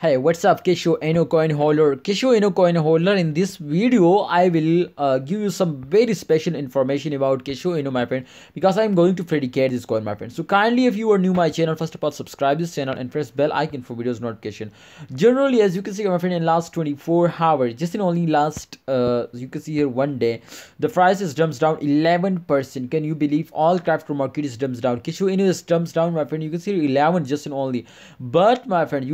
Hey, what's up, Kishu coin holder? Kishu coin holder. In this video, I will give you some very special information about Kishu my friend, because I'm going to predicate this coin, my friend. So kindly, if you are new my channel, first of all, subscribe this channel and press bell icon for videos notification. Generally, as you can see, my friend, in last 24 hours, just in only last, you can see here one day, the price is jumps down 11%. Can you believe? All crypto market is jumps down. Kishu is jumps down, my friend. You can see 11 just in only. But my friend,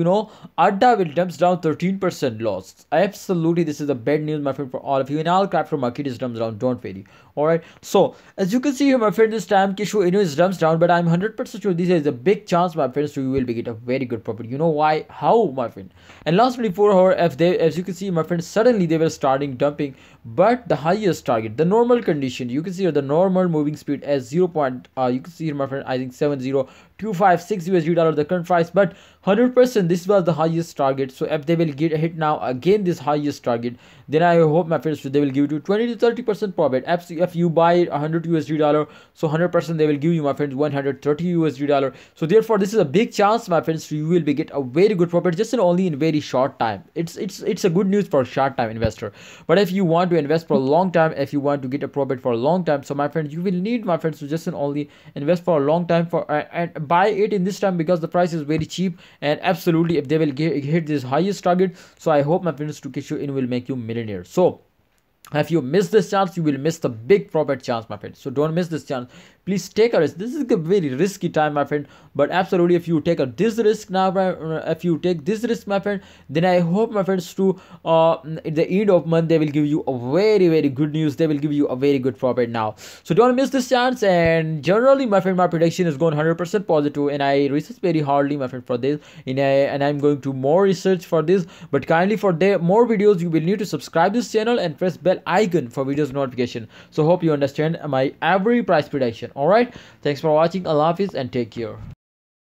Adda will dumps down 13% loss. Absolutely, this is a bad news, my friend, for all of you. In all crypto market is dumps down. Don't worry. Alright. So as you can see here, my friend, this time Kishu is dumps down, but I'm 100% sure this is a big chance, my friends, so you will be get a very good profit. You know why? How, my friend? And last 24 hours, if they, as you can see, my friend, suddenly they were starting dumping, but the highest target, the normal condition, you can see here the normal moving speed as 0. You can see here, my friend, I think 70256 USD dollar the current price, but 100% this was the highest target. So if they will get hit now again this highest target, then I hope, my friends, they will give you 20 to 30% profit. If you buy 100 USD dollar, so 100% they will give you, my friends, 130 USD dollar. So therefore this is a big chance, my friends, so you will be get a very good profit just in only in very short time. It's a good news for short time investor. But if you want to invest for a long time, if you want to get a profit for a long time, so my friends, you will need, my friends, to just in only invest for a long time for and buy it in this time, because the price is very cheap. And absolutely, if they will hit this highest target, so I hope, my friends, to Kishu will make you millionaire. So if you miss this chance, you will miss the big profit chance, my friend. So don't miss this chance. Please take a risk. This is a very risky time, my friend, but absolutely, if you take this risk now, if you take this risk, my friend, then I hope, my friends, to at the end of month they will give you a very good news. They will give you a very good profit now. So don't miss this chance. And generally, my friend, my prediction is going 100% positive, and I research very hardly, my friend, for this, and I'm going to more research for this. But kindly, for more videos, you will need to subscribe this channel and press bell icon for videos notification. So hope you understand my every price prediction. All right, thanks for watching. Allah Hafiz and take care.